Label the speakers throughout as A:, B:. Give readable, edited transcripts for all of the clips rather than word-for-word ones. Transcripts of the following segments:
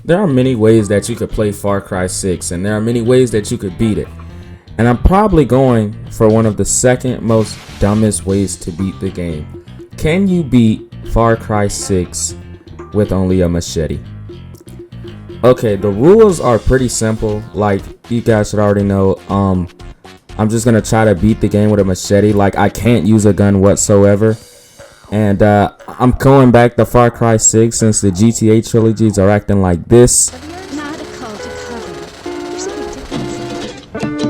A: There are many ways that you could play Far Cry 6, and there are many ways that you could beat it. And I'm probably going for one of the second most dumbest ways to beat the game. Can you beat Far Cry 6 with only a machete? Okay, the rules are pretty simple. Like, you guys should already know. I'm just gonna try to beat the game with a machete. Like, I can't use a gun whatsoever. And I'm going back to Far Cry 6 since the GTA trilogies are acting like this.
B: Not a call to cover. There's a big difference.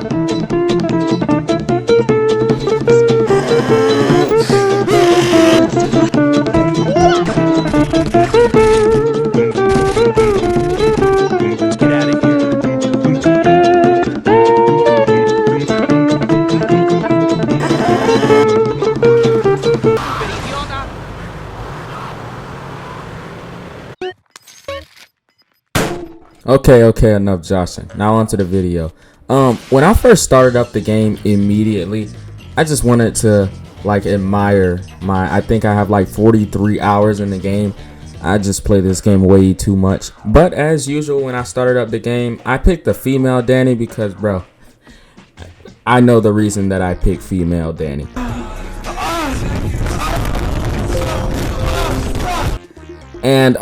C: Get out of here.
A: Okay, enough joshing. Now onto the video. When I first started up the game immediately, I just wanted to like admire I think I have like 43 hours in the game. I just play this game way too much. But as usual, when I started up the game, I picked the female Danny because, bro, I know the reason that I picked female Danny. And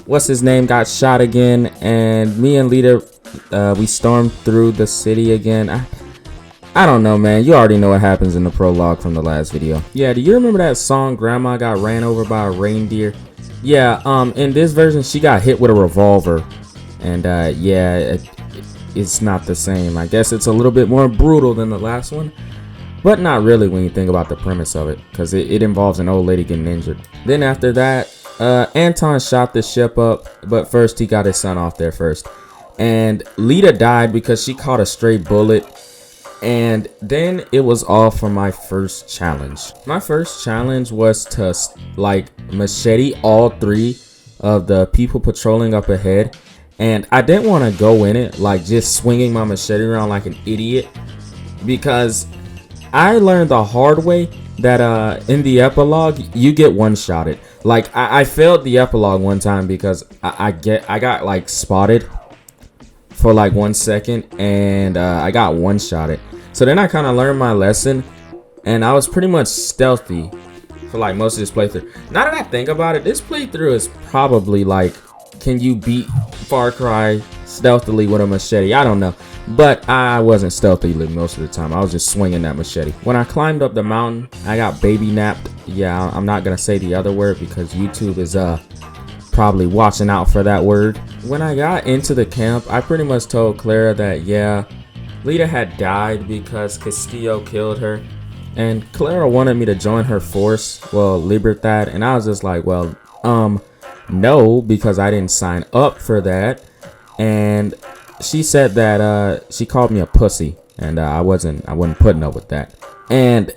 A: what's his name got shot again, and me and Lita we stormed through the city again. I don't know, man. You already know what happens in the prologue from the last video. Yeah, do you remember that song Grandma Got Ran Over by a Reindeer? Yeah, in this version she got hit with a revolver, and yeah, it's not the same. I guess it's a little bit more brutal than the last one, but not really when you think about the premise of it, because it involves an old lady getting injured. Then after that, Anton shot the ship up, but first he got his son off there first. And Lita died because she caught a stray bullet. And then it was all for my first challenge. My first challenge was to like machete all 3 of the people patrolling up ahead. And I didn't want to go in it like just swinging my machete around like an idiot, because I learned the hard way that in the epilogue you get one-shotted. Like I failed the epilogue one time because I got like spotted for like 1 second, and I got one-shotted. So then I kind of learned my lesson, and I was pretty much stealthy for like most of this playthrough. Now that I think about it, this playthrough is probably like, can you beat Far Cry stealthily with a machete? I don't know. But I wasn't stealthy most of the time. I was just swinging that machete. When I climbed up the mountain, I got baby napped. Yeah, I'm not going to say the other word because YouTube is probably watching out for that word. When I got into the camp, I pretty much told Clara that, yeah, Lita had died because Castillo killed her. And Clara wanted me to join her force, well, Libertad. And I was just like, well, no, because I didn't sign up for that. And she said that she called me a pussy, and I wouldn't putting up with that. And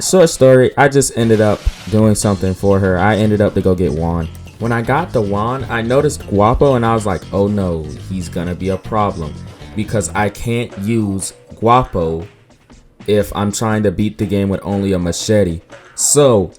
A: short story, I just ended up doing something for her. I ended up to go get Juan. When I got the Juan, I noticed Guapo, and I was like, oh no, he's gonna be a problem, because I can't use Guapo if I'm trying to beat the game with only a machete. So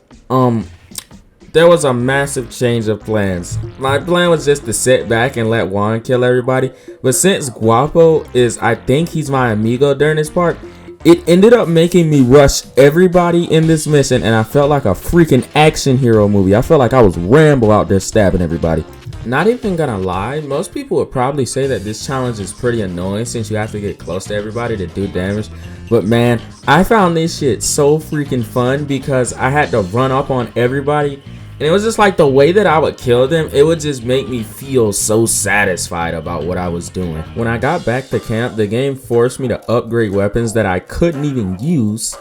A: there was a massive change of plans. My plan was just to sit back and let Juan kill everybody. But since Guapo is, I think he's my amigo during this part, it ended up making me rush everybody in this mission. And I felt like a freaking action hero movie. I felt like I was Rambo out there stabbing everybody. Not even gonna lie, most people would probably say that this challenge is pretty annoying since you have to get close to everybody to do damage. But man, I found this shit so freaking fun because I had to run up on everybody. And it was just like the way that I would kill them, it would just make me feel so satisfied about what I was doing. When I got back to camp, the game forced me to upgrade weapons that I couldn't even use.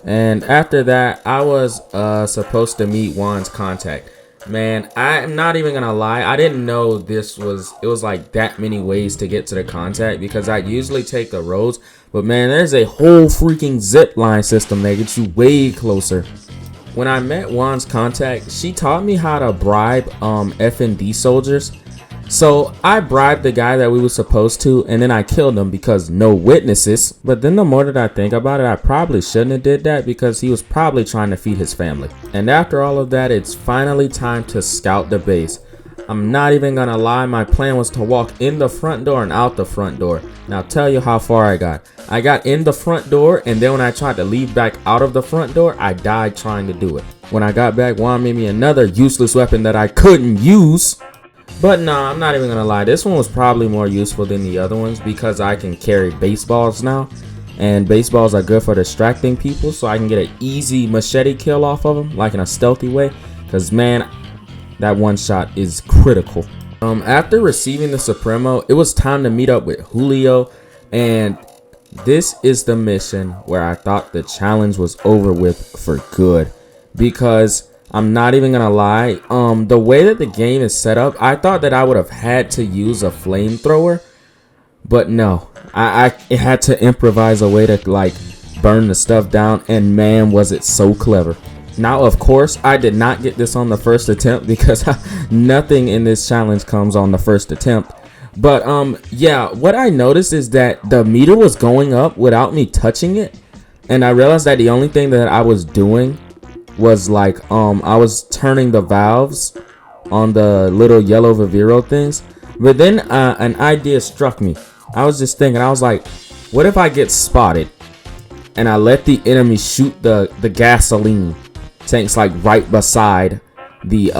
A: And after that, I was supposed to meet Juan's contact. Man, I'm not even gonna lie, I didn't know it was like that many ways to get to the contact, because I usually take the roads. But man, there's a whole freaking zip line system that gets you way closer. When I met Juan's contact, she taught me how to bribe FND soldiers. So I bribed the guy that we were supposed to, and then I killed him because no witnesses. But then the more that I think about it, I probably shouldn't have did that because he was probably trying to feed his family. And after all of that, it's finally time to scout the base. I'm not even gonna lie, my plan was to walk in the front door and out the front door. Now tell you how far I got. I got in the front door, and then when I tried to leave back out of the front door, I died trying to do it. When I got back, Juan made me another useless weapon that I couldn't use. But nah, I'm not even gonna lie, this one was probably more useful than the other ones because I can carry baseballs now. And baseballs are good for distracting people, so I can get an easy machete kill off of them, like in a stealthy way. Cause man, that one shot is critical. After receiving the Supremo, it was time to meet up with Julio, and this is the mission where I thought the challenge was over with for good. Because I'm not even gonna lie, the way that the game is set up, I thought that I would have had to use a flamethrower, but no, I had to improvise a way to like burn the stuff down, and man, was it so clever. Now, of course, I did not get this on the first attempt because nothing in this challenge comes on the first attempt. But yeah, what I noticed is that the meter was going up without me touching it, and I realized that the only thing that I was doing was like I was turning the valves on the little yellow Viviro things. But then an idea struck me. I was just thinking, I was like, what if I get spotted and I let the enemy shoot the gasoline tanks like right beside the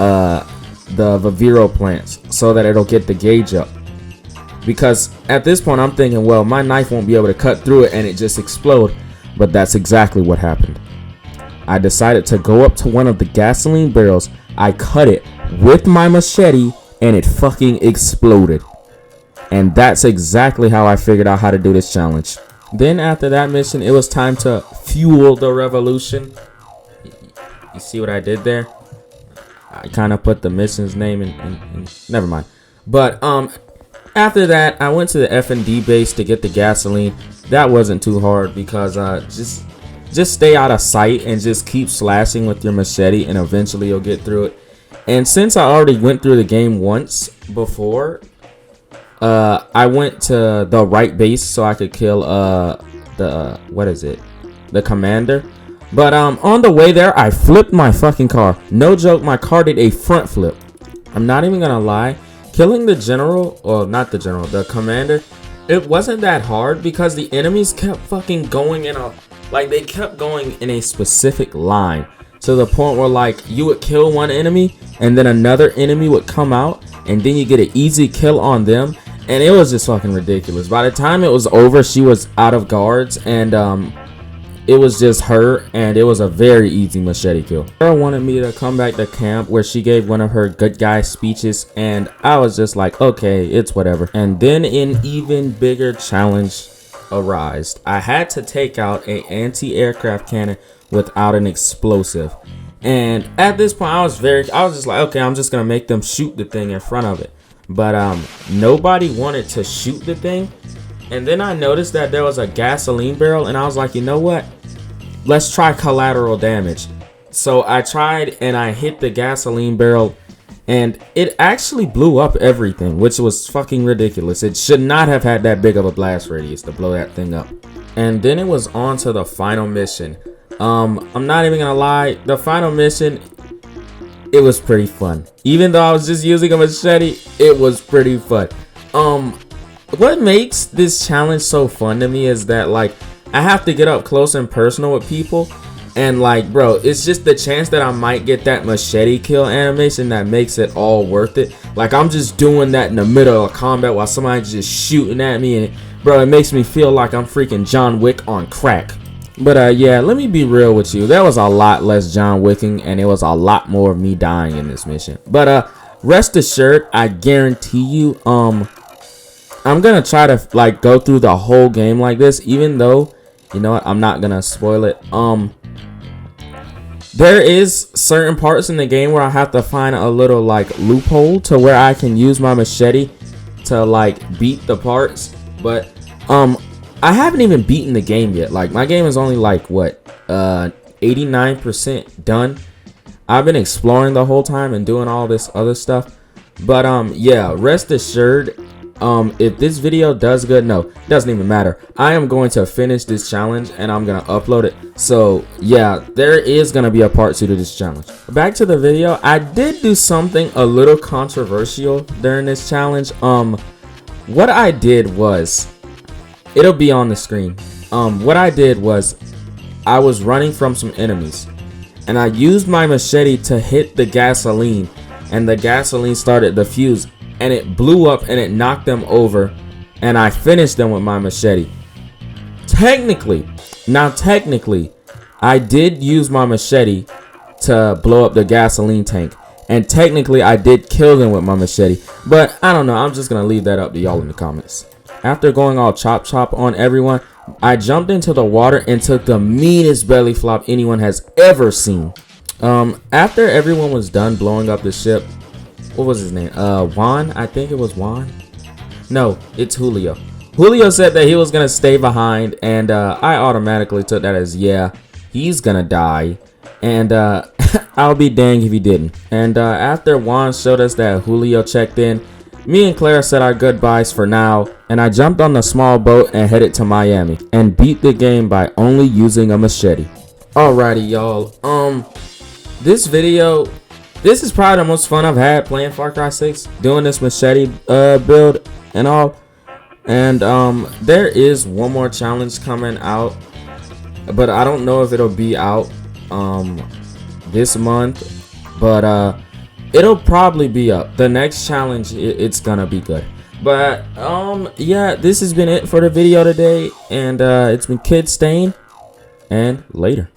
A: Viviro plants so that it'll get the gauge up? Because at this point I'm thinking, well, my knife won't be able to cut through it and it just explode. But that's exactly what happened. I decided to go up to one of the gasoline barrels. I cut it with my machete and it fucking exploded. And that's exactly how I figured out how to do this challenge. Then after that mission, it was time to fuel the revolution. You see what I did there? I kind of put the mission's name in never mind. But after that, I went to the F&D base to get the gasoline. That wasn't too hard because just stay out of sight and just keep slashing with your machete and eventually you'll get through it. And since I already went through the game once before, I went to the right base so I could kill the commander. But on the way there, I flipped my fucking car. No joke, my car did a front flip. I'm not even gonna lie, killing the general, or not the general, the commander, it wasn't that hard because the enemies kept fucking going in a, like they kept going in a specific line. To the point where like you would kill one enemy and then another enemy would come out and then you get an easy kill on them. And it was just fucking ridiculous. By the time it was over, she was out of guards and it was just her, and it was a very easy machete kill. Girl wanted me to come back to camp where she gave one of her good guy speeches, and I was just like, okay, it's whatever. And then an even bigger challenge arose. I had to take out an anti-aircraft cannon without an explosive. And at this point, I was just like, okay, I'm just gonna make them shoot the thing in front of it. But nobody wanted to shoot the thing. And then I noticed that there was a gasoline barrel, and I was like, you know what? Let's try collateral damage. So I tried and I hit the gasoline barrel and it actually blew up everything, which was fucking ridiculous. It should not have had that big of a blast radius to blow that thing up. And then it was on to the final mission. I'm not even gonna lie, the final mission, it was pretty fun. Even though I was just using a machete, it was pretty fun. What makes this challenge so fun to me is that like I have to get up close and personal with people, and like bro, it's just the chance that I might get that machete kill animation that makes it all worth it. Like I'm just doing that in the middle of combat while somebody's just shooting at me, and bro, it makes me feel like I'm freaking John Wick on crack. But yeah, let me be real with you, there was a lot less John Wicking and it was a lot more of me dying in this mission. But rest assured, I guarantee you I'm gonna try to like go through the whole game like this, even though, you know what, I'm not gonna spoil it. There is certain parts in the game where I have to find a little like loophole to where I can use my machete to like beat the parts. But I haven't even beaten the game yet. Like my game is only like what 89% done. I've been exploring the whole time and doing all this other stuff. But yeah, rest assured, If this video does good, no, it doesn't even matter. I am going to finish this challenge and I'm gonna upload it. So yeah, there is gonna be a part 2 to this challenge. Back to the video. I did do something a little controversial during this challenge. What I did was, it'll be on the screen. What I did was, I was running from some enemies and I used my machete to hit the gasoline, and the gasoline started to fuse and it blew up and it knocked them over, and I finished them with my machete. Technically, I did use my machete to blow up the gasoline tank, and technically I did kill them with my machete, but I don't know, I'm just gonna leave that up to y'all in the comments. After going all chop on everyone, I jumped into the water and took the meanest belly flop anyone has ever seen. After everyone was done blowing up the ship, what was his name? Juan? I think it was Juan. No, it's Julio. Julio said that he was gonna stay behind, and I automatically took that as, yeah, he's gonna die, and I'll be dang if he didn't. And after Juan showed us that Julio checked in, me and Claire said our goodbyes for now, and I jumped on the small boat and headed to Miami and beat the game by only using a machete. Alrighty, y'all. This is probably the most fun I've had playing Far Cry 6, doing this machete build and all. And there is one more challenge coming out, but I don't know if it'll be out this month, but it'll probably be up. The next challenge, it's gonna be good. But yeah, this has been it for the video today, and it's been Kid Stain, and later.